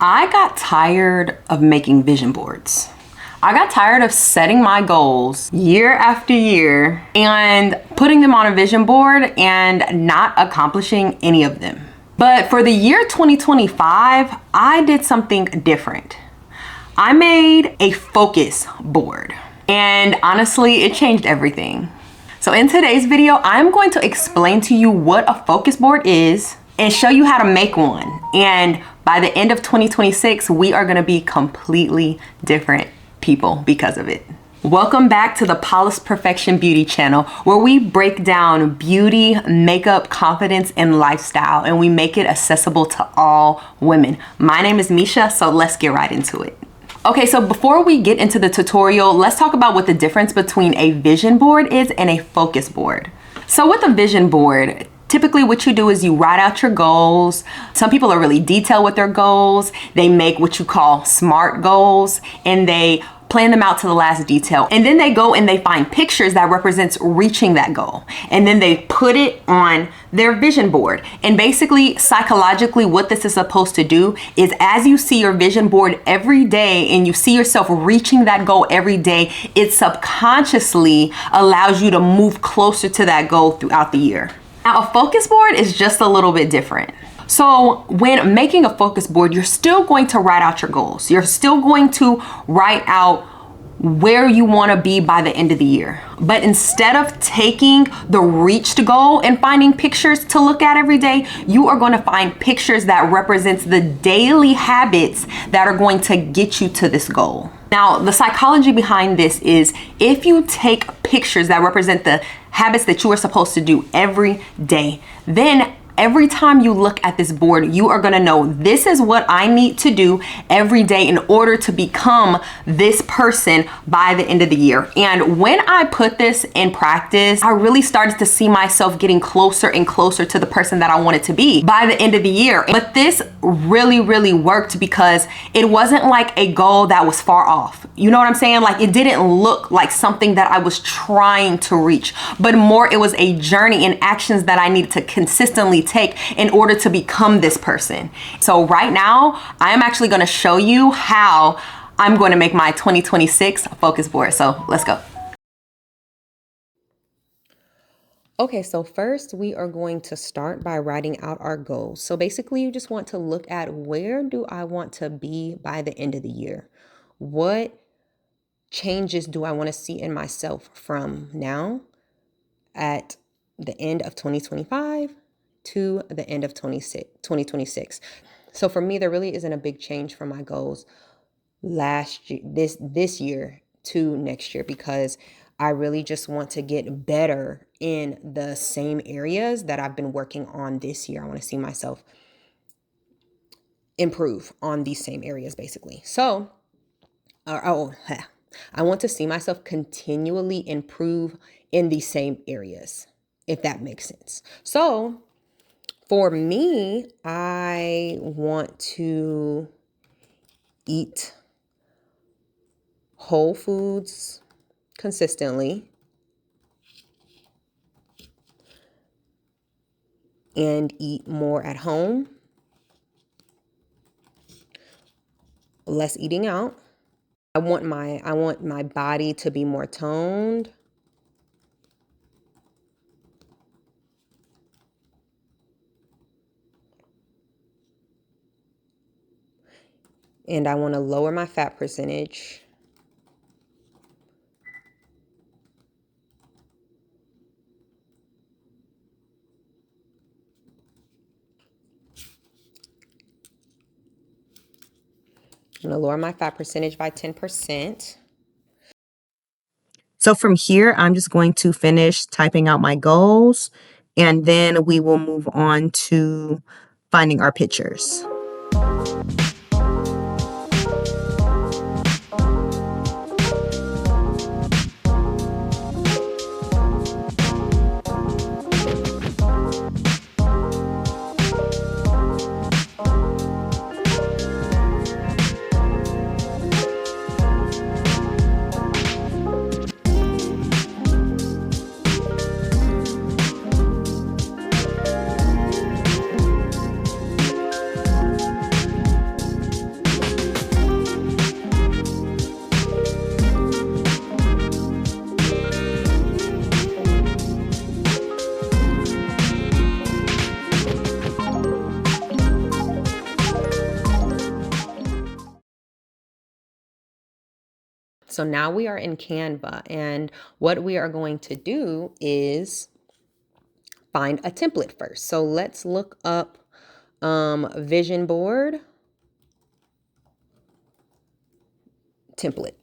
I got tired of making vision boards. I got tired of setting my goals year after year and putting them on a vision board and not accomplishing any of them. But for the year 2025, I did something different. I made a focus board, and honestly, it changed everything. So in today's video, I'm going to explain to you what a focus board is and show you how to make one. And by the end of 2026, we are gonna be completely different people because of it. Welcome back to the Polished Perfection Beauty channel, where we break down beauty, makeup, confidence, and lifestyle, and we make it accessible to all women. My name is Misha, so let's get right into it. Okay, so before we get into the tutorial, let's talk about what the difference between a vision board is and a focus board. So with a vision board, typically what you do is you write out your goals. Some people are really detailed with their goals. They make what you call SMART goals, and they plan them out to the last detail. And then they go and they find pictures that represents reaching that goal. And then they put it on their vision board. And basically, psychologically, what this is supposed to do is, as you see your vision board every day and you see yourself reaching that goal every day, it subconsciously allows you to move closer to that goal throughout the year. Now, a focus board is just a little bit different. So when making a focus board, you're still going to write out your goals. You're still going to write out where you want to be by the end of the year. But instead of taking the reached goal and finding pictures to look at every day, you are going to find pictures that represents the daily habits that are going to get you to this goal. Now, the psychology behind this is, if you take pictures that represent the habits that you are supposed to do every day, then every time you look at this board, you are gonna know, this is what I need to do every day in order to become this person by the end of the year. And when I put this in practice, I really started to see myself getting closer and closer to the person that I wanted to be by the end of the year. But this really worked because it wasn't like a goal that was far off. You know what I'm saying? Like, it didn't look like something that I was trying to reach, but more it was a journey and actions that I needed to consistently take in order to become this person. So right now, I'm actually going to show you how I'm going to make my 2026 focus board. So let's go. Okay, so first we are going to start by writing out our goals. So basically, you just want to look at, where do I want to be by the end of the year? What changes do I want to see in myself from now at the end of 2025 to the end of 2026. So for me, there really isn't a big change from my goals last year, this year to next year, because I really just want to get better in the same areas that I've been working on this year. I want to see myself improve on these same areas, basically. So, I want to see myself continually improve in these same areas, if that makes sense. So for me, I want to eat whole foods consistently and eat more at home, less eating out. I want my body to be more toned. And I want to lower my fat percentage. I'm going to lower my fat percentage by 10%. So from here, I'm just going to finish typing out my goals, and then we will move on to finding our pictures. So now we are in Canva, and what we are going to do is find a template first. So let's look up vision board template.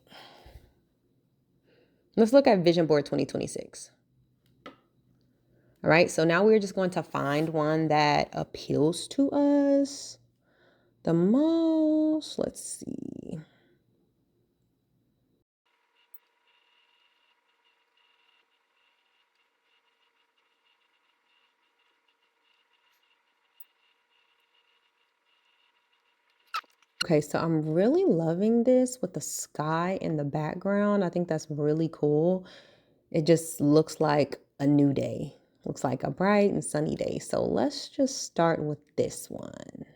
Let's look at vision board 2026. All right, so now we're just going to find one that appeals to us the most. Let's see. Okay, so I'm really loving this with the sky in the background. I think that's really cool. It just looks like a new day. Looks like a bright and sunny day. So let's just start with this one.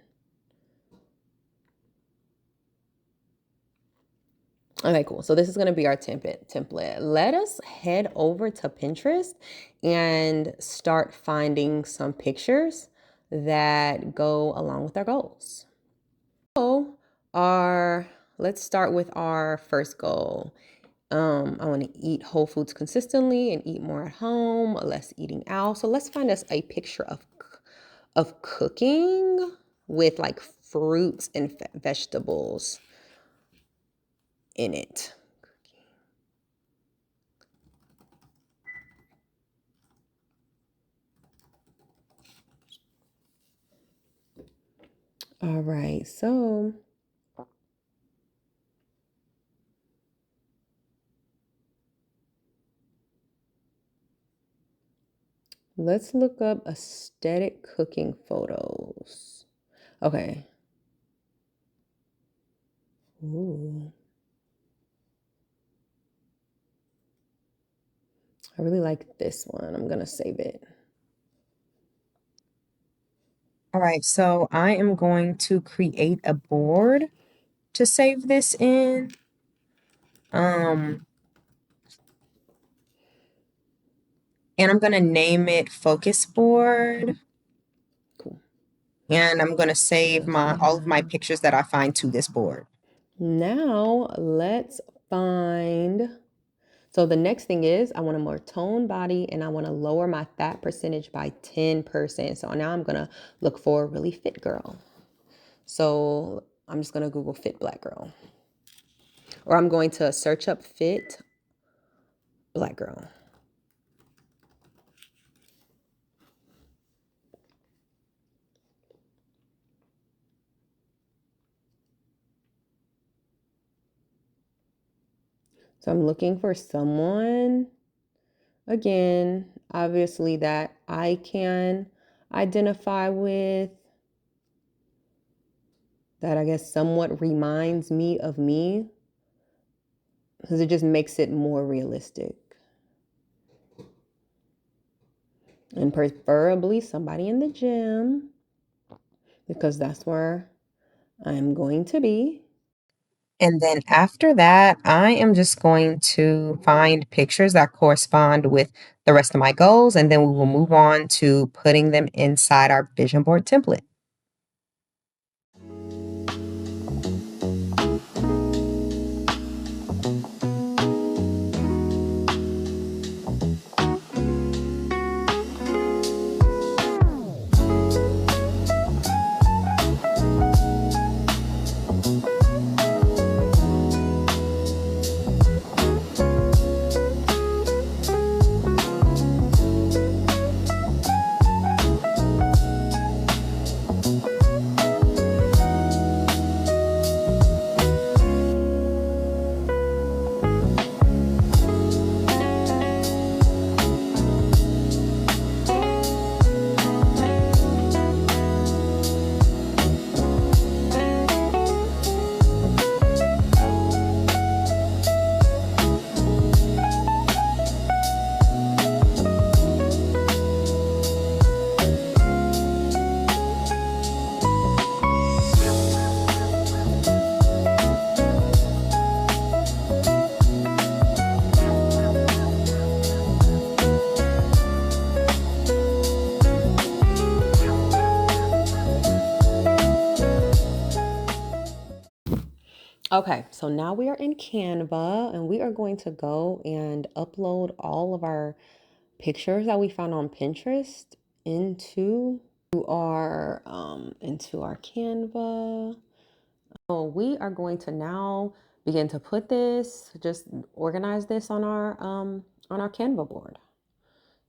Okay, cool. So this is going to be our template. Let us head over to Pinterest and start finding some pictures that go along with our goals. So let's start with our first goal. I want to eat whole foods consistently and eat more at home, less eating out. So let's find us a picture of cooking with like fruits and vegetables in it. All right, so let's look up aesthetic cooking photos. Okay. Ooh. I really like this one. I'm gonna save it. All right, so I am going to create a board to save this in. And I'm going to name it Focus Board. Cool. And I'm going to save all of my pictures that I find to this board. Now let's find. So the next thing is I want a more toned body and I want to lower my fat percentage by 10%. So now I'm going to look for a really fit girl. So I'm just going to Google fit black girl. Or I'm going to search up fit black girl. So I'm looking for someone, again, obviously that I can identify with, that I guess somewhat reminds me of me, because it just makes it more realistic. And preferably somebody in the gym, because that's where I'm going to be. And then after that, I am just going to find pictures that correspond with the rest of my goals, and then we will move on to putting them inside our vision board template. Okay, so now we are in Canva and we are going to go and upload all of our pictures that we found on Pinterest into our Canva. So we are going to now begin to put this, just organize this on our Canva board.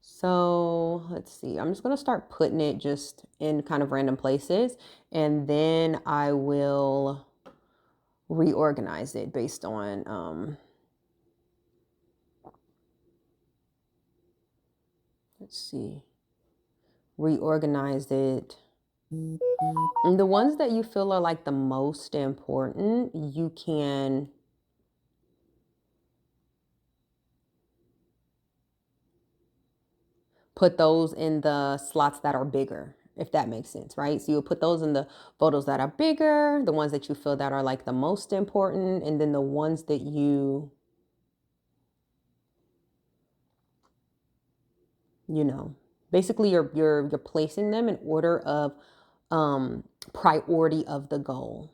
So let's see. I'm just gonna start putting it just in kind of random places, and then I will reorganize it based on let's see, reorganize it. And the ones that you feel are like the most important, you can put those in the slots that are bigger, if that makes sense, right? So you'll put those in the photos that are bigger, the ones that you feel that are like the most important, and then the ones that you know, basically you're placing them in order of priority of the goal.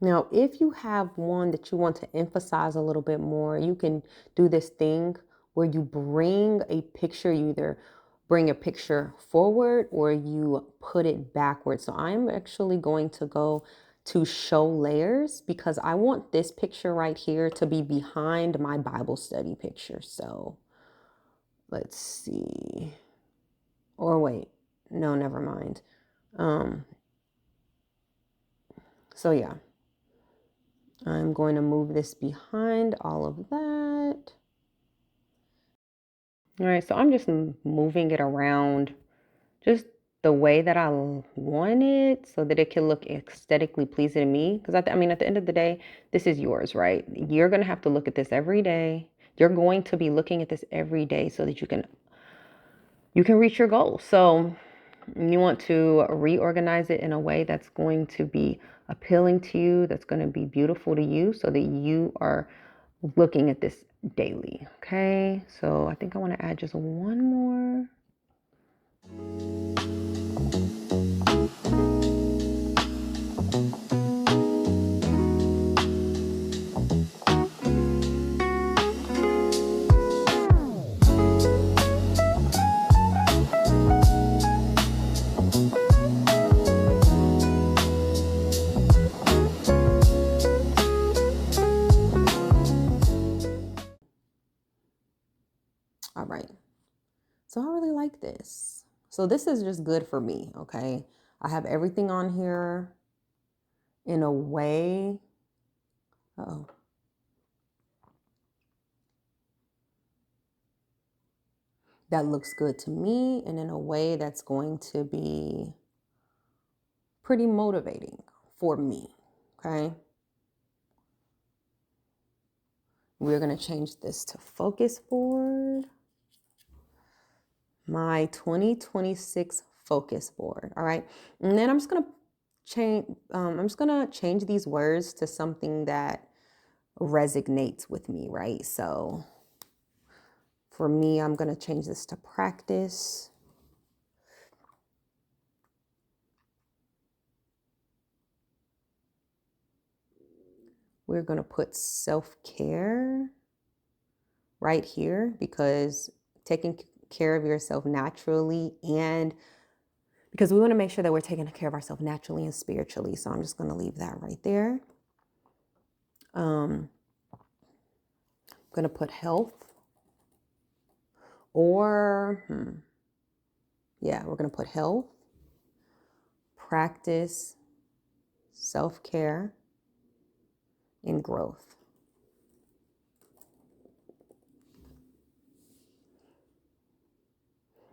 Now, if you have one that you want to emphasize a little bit more, you can do this thing where you bring a picture, you either bring a picture forward or you put it backwards. So I'm actually going to go to show layers because I want this picture right here to be behind my Bible study picture. So let's see. Or wait, no, never mind. Um, so yeah. I'm going to move this behind all of that. All right, so I'm just moving it around just the way that I want it so that it can look aesthetically pleasing to me. Because I mean, at the end of the day, this is yours, right? You're going to have to look at this every day. You're going to be looking at this every day so that you can reach your goal. So you want to reorganize it in a way that's going to be appealing to you, that's going to be beautiful to you so that you are looking at this daily. Okay, so I think I want to add just one more. All right, so I really like this. So this is just good for me. Okay, I have everything on here in a way. Oh, that looks good to me, and in a way that's going to be pretty motivating for me. Okay, we're going to change this to focus board. My 2026 focus board. All right. And then I'm just going to change these words to something that resonates with me, right? So for me, I'm going to change this to practice. We're going to put self-care right here because taking care of yourself naturally, and because we want to make sure that we're taking care of ourselves naturally and spiritually. So I'm just going to leave that right there. I'm going to put health, or yeah, we're going to put health, practice, self-care, and growth.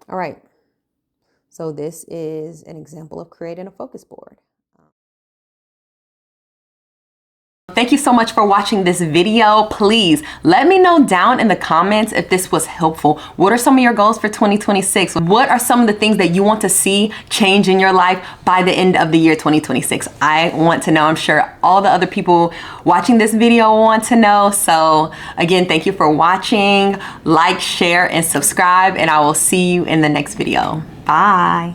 All right. So this is an example of creating a focus board. Thank you so much for watching this video. Please let me know down in the comments if this was helpful. What are some of your goals for 2026? What are some of the things that you want to see change in your life by the end of the year 2026? I want to know. I'm sure all the other people watching this video want to know. So again, thank you for watching. Like, share, and subscribe, and I will see you in the next video. Bye.